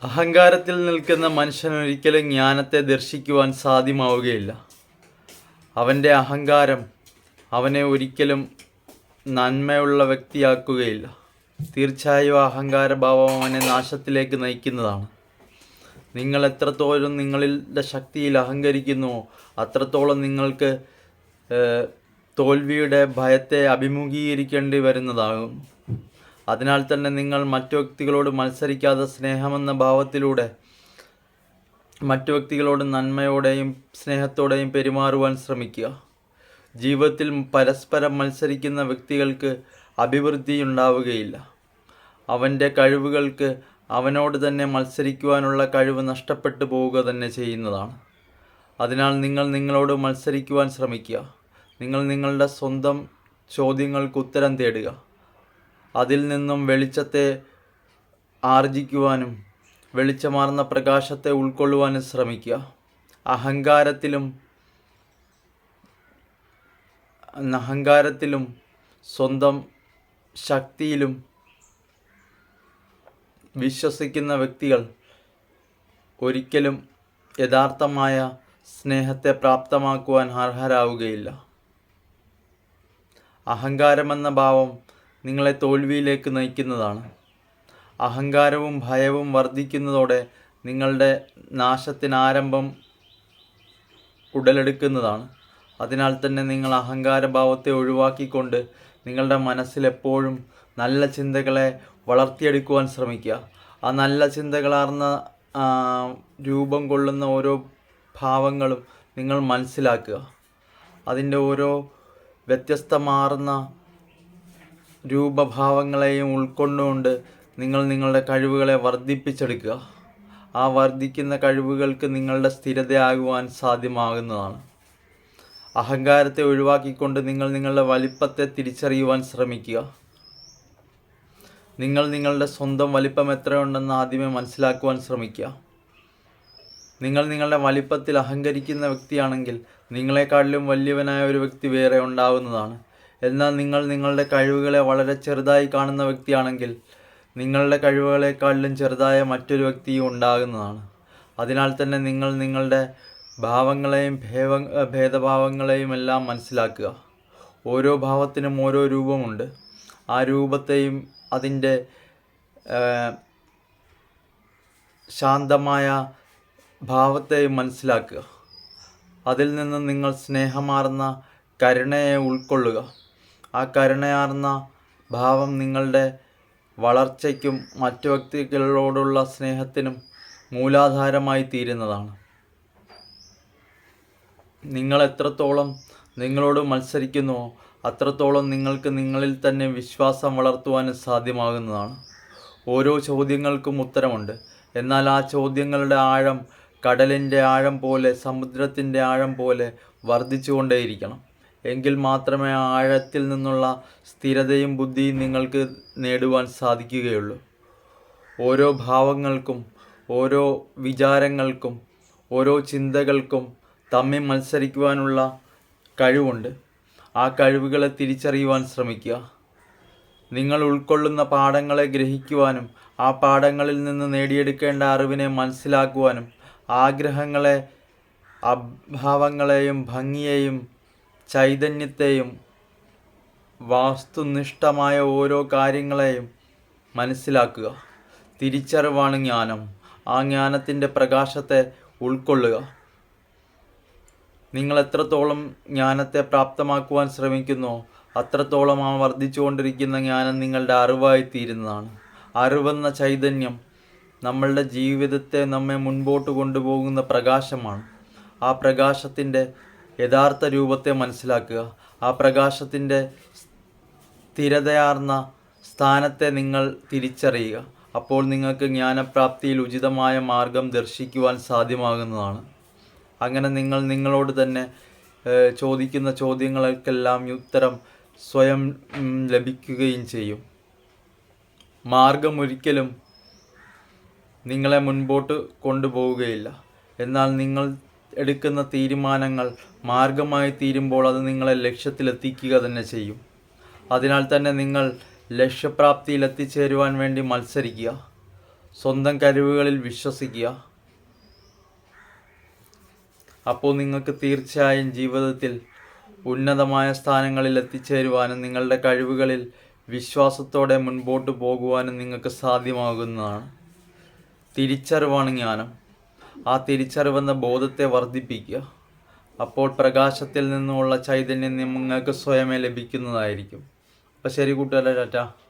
അഹങ്കാരത്തിൽ നിൽക്കുന്ന മനുഷ്യനൊരിക്കലും ജ്ഞാനത്തെ ദർശിക്കുവാൻ സാധ്യമാവുകയില്ല. അവൻ്റെ അഹങ്കാരം അവനെ ഒരിക്കലും നന്മയുള്ള വ്യക്തിയാക്കുകയില്ല. തീർച്ചയായും അഹങ്കാരഭാവം അവനെ നാശത്തിലേക്ക് നയിക്കുന്നതാണ്. നിങ്ങൾ എത്രത്തോളം നിങ്ങളുടെ ശക്തിയിൽ അഹങ്കരിക്കുന്നുവോ അത്രത്തോളം നിങ്ങൾക്ക് തോൽവിയുടെ ഭയത്തെ അഭിമുഖീകരിക്കേണ്ടി വരുന്നതാകും. അതിനാൽ തന്നെ നിങ്ങൾ മറ്റു വ്യക്തികളോട് മത്സരിക്കാതെ സ്നേഹമെന്ന ഭാവത്തിലൂടെ മറ്റു വ്യക്തികളോട് നന്മയോടെയും സ്നേഹത്തോടെയും പെരുമാറുവാൻ ശ്രമിക്കുക. ജീവിതത്തിൽ പരസ്പരം മത്സരിക്കുന്ന വ്യക്തികൾക്ക് അഭിവൃദ്ധി ഉണ്ടാവുകയില്ല. അവൻ്റെ കഴിവുകൾക്ക് അവനോട് തന്നെ മത്സരിക്കുവാനുള്ള കഴിവ് നഷ്ടപ്പെട്ടു പോവുക തന്നെ ചെയ്യുന്നതാണ്. അതിനാൽ നിങ്ങൾ നിങ്ങളോട് മത്സരിക്കുവാൻ ശ്രമിക്കുക. നിങ്ങൾ നിങ്ങളുടെ സ്വന്തം ചോദ്യങ്ങൾക്ക് ഉത്തരം തേടുക. അതിൽ നിന്നും വെളിച്ചത്തെ ആർജിക്കുവാനും വെളിച്ചമാർന്ന പ്രകാശത്തെ ഉൾക്കൊള്ളുവാനും ശ്രമിക്കുക. അഹങ്കാരത്തിലും സ്വന്തം ശക്തിയിലും വിശ്വസിക്കുന്ന വ്യക്തികൾ ഒരിക്കലും യഥാർത്ഥമായ സ്നേഹത്തെ പ്രാപ്തമാക്കുവാൻ അർഹരാവുകയില്ല. അഹങ്കാരമെന്ന ഭാവം നിങ്ങളെ തോൽവിയിലേക്ക് നയിക്കുന്നതാണ്. അഹങ്കാരവും ഭയവും വർദ്ധിക്കുന്നതോടെ നിങ്ങളുടെ നാശത്തിന് ആരംഭം ഉടലെടുക്കുന്നതാണ്. അതിനാൽ തന്നെ നിങ്ങൾ അഹങ്കാരഭാവത്തെ ഒഴിവാക്കിക്കൊണ്ട് നിങ്ങളുടെ മനസ്സിലെപ്പോഴും നല്ല ചിന്തകളെ വളർത്തിയെടുക്കുവാൻ ശ്രമിക്കുക. ആ നല്ല ചിന്തകളാർന്ന രൂപം കൊള്ളുന്ന ഓരോ ഭാവങ്ങളും നിങ്ങൾ മനസ്സിലാക്കുക. അതിൻ്റെ ഓരോ വ്യത്യസ്തമാർന്ന രൂപഭാവങ്ങളെയും ഉൾക്കൊണ്ടുകൊണ്ട് നിങ്ങൾ നിങ്ങളുടെ കഴിവുകളെ വർദ്ധിപ്പിച്ചെടുക്കുക. ആ വർദ്ധിക്കുന്ന കഴിവുകൾക്ക് നിങ്ങളുടെ സ്ഥിരതയാകുവാൻ സാധ്യമാകുന്നതാണ്. അഹങ്കാരത്തെ ഒഴിവാക്കിക്കൊണ്ട് നിങ്ങൾ നിങ്ങളുടെ വലിപ്പത്തെ തിരിച്ചറിയുവാൻ ശ്രമിക്കുക. നിങ്ങൾ നിങ്ങളുടെ സ്വന്തം വലിപ്പം എത്രയുണ്ടെന്ന് ആദ്യമേ മനസ്സിലാക്കുവാൻ ശ്രമിക്കുക. നിങ്ങൾ നിങ്ങളുടെ വലിപ്പത്തിൽ അഹങ്കരിക്കുന്ന വ്യക്തിയാണെങ്കിൽ നിങ്ങളെക്കാട്ടിലും വലിയവനായ ഒരു വ്യക്തി വേറെ ഉണ്ടാവുന്നതാണ്. എന്നാൽ നിങ്ങൾ നിങ്ങളുടെ കഴിവുകളെ വളരെ ചെറുതായി കാണുന്ന വ്യക്തിയാണെങ്കിൽ നിങ്ങളുടെ കഴിവുകളെക്കാട്ടിലും ചെറുതായ മറ്റൊരു വ്യക്തിയും ഉണ്ടാകുന്നതാണ്. അതിനാൽ തന്നെ നിങ്ങൾ നിങ്ങളുടെ ഭാവങ്ങളെയും ഭേദഭാവങ്ങളെയും എല്ലാം മനസ്സിലാക്കുക. ഓരോ ഭാവത്തിനും ഓരോ രൂപമുണ്ട്. ആ രൂപത്തെയും അതിൻ്റെ ശാന്തമായ ഭാവത്തെയും മനസ്സിലാക്കുക. അതിൽ നിന്ന് നിങ്ങൾ സ്നേഹമാർന്ന കരുണയെ ഉൾക്കൊള്ളുക. ആ കരുണയാർന്ന ഭാവം നിങ്ങളുടെ വളർച്ചയ്ക്കും മറ്റു വ്യക്തികളോടുള്ള സ്നേഹത്തിനും മൂലാധാരമായി തീരുന്നതാണ്. നിങ്ങൾ എത്രത്തോളം നിങ്ങളോട് മത്സരിക്കുന്നുവോ അത്രത്തോളം നിങ്ങൾക്ക് നിങ്ങളിൽ തന്നെ വിശ്വാസം വളർത്തുവാനും സാധ്യമാകുന്നതാണ്. ഓരോ ചോദ്യങ്ങൾക്കും ഉത്തരമുണ്ട്. എന്നാൽ ആ ചോദ്യങ്ങളുടെ ആഴം കടലിൻ്റെ ആഴം പോലെ സമുദ്രത്തിൻ്റെ ആഴം പോലെ വർദ്ധിച്ചുകൊണ്ടേയിരിക്കണം. എങ്കിൽ മാത്രമേ ആ ആഴത്തിൽ നിന്നുള്ള സ്ഥിരതയും ബുദ്ധിയും നിങ്ങൾക്ക് നേടുവാൻ സാധിക്കുകയുള്ളൂ. ഓരോ ഭാവങ്ങൾക്കും ഓരോ വിചാരങ്ങൾക്കും ഓരോ ചിന്തകൾക്കും തമ്മിൽ മത്സരിക്കുവാനുള്ള കഴിവുണ്ട്. ആ കഴിവുകളെ തിരിച്ചറിയുവാൻ ശ്രമിക്കുക. നിങ്ങൾ ഉൾക്കൊള്ളുന്ന പാഠങ്ങളെ ഗ്രഹിക്കുവാനും ആ പാഠങ്ങളിൽ നിന്ന് നേടിയെടുക്കേണ്ട അറിവിനെ മനസ്സിലാക്കുവാനും ആഗ്രഹങ്ങളെ അഭാവങ്ങളെയും ഭംഗിയെയും ചൈതന്യത്തെയും വാസ്തുനിഷ്ഠമായ ഓരോ കാര്യങ്ങളെയും മനസ്സിലാക്കുക. തിരിച്ചറിവാണ് ജ്ഞാനം. ആ ജ്ഞാനത്തിൻ്റെ പ്രകാശത്തെ ഉൾക്കൊള്ളുക. നിങ്ങൾ എത്രത്തോളം ജ്ഞാനത്തെ പ്രാപ്തമാക്കുവാൻ ശ്രമിക്കുന്നോ അത്രത്തോളം ആ വർദ്ധിച്ചുകൊണ്ടിരിക്കുന്ന ജ്ഞാനം നിങ്ങളുടെ അറിവായി തീരുന്നതാണ്. അറിവെന്ന ചൈതന്യം നമ്മളുടെ ജീവിതത്തെ നമ്മെ മുൻപോട്ട് കൊണ്ടുപോകുന്ന പ്രകാശമാണ്. ആ പ്രകാശത്തിൻ്റെ യഥാർത്ഥ രൂപത്തെ മനസ്സിലാക്കുക. ആ പ്രകാശത്തിൻ്റെ സ്ഥിരതയാർന്ന സ്ഥാനത്തെ നിങ്ങൾ തിരിച്ചറിയുക. അപ്പോൾ നിങ്ങൾക്ക് ജ്ഞാനപ്രാപ്തിയിൽ ഉചിതമായ മാർഗം ദർശിക്കുവാൻ സാധ്യമാകുന്നതാണ്. അങ്ങനെ നിങ്ങൾ നിങ്ങളോട് തന്നെ ചോദിക്കുന്ന ചോദ്യങ്ങൾക്കെല്ലാം ഉത്തരം സ്വയം ലഭിക്കുകയും ചെയ്യും. മാർഗം ഒരിക്കലും നിങ്ങളെ മുൻപോട്ട് കൊണ്ടുപോവുകയില്ല. എന്നാൽ നിങ്ങൾ എടുക്കുന്ന തീരുമാനങ്ങൾ മാർഗമായി തീരുമ്പോൾ അത് നിങ്ങളെ ലക്ഷ്യത്തിലെത്തിക്കുക തന്നെ ചെയ്യും. അതിനാൽ തന്നെ നിങ്ങൾ ലക്ഷ്യപ്രാപ്തിയിൽ എത്തിച്ചേരുവാൻ വേണ്ടി മത്സരിക്കുക. സ്വന്തം കഴിവുകളിൽ വിശ്വസിക്കുക. അപ്പോൾ നിങ്ങൾക്ക് തീർച്ചയായും ജീവിതത്തിൽ ഉന്നതമായ സ്ഥാനങ്ങളിൽ എത്തിച്ചേരുവാനും നിങ്ങളുടെ കഴിവുകളിൽ വിശ്വാസത്തോടെ മുൻപോട്ട് പോകുവാനും നിങ്ങൾക്ക് സാധ്യമാകുന്നതാണ്. തിരിച്ചറിവാണ് ജ്ഞാനം. ആ തിരിച്ചറിവെന്ന ബോധത്തെ വർദ്ധിപ്പിക്കുക. അപ്പോൾ പ്രകാശത്തിൽ നിന്നുമുള്ള ചൈതന്യം നിങ്ങൾക്ക് സ്വയമേ ലഭിക്കുന്നതായിരിക്കും. അപ്പോൾ ശരി കൂട്ടുകാരെ, ടാറ്റ.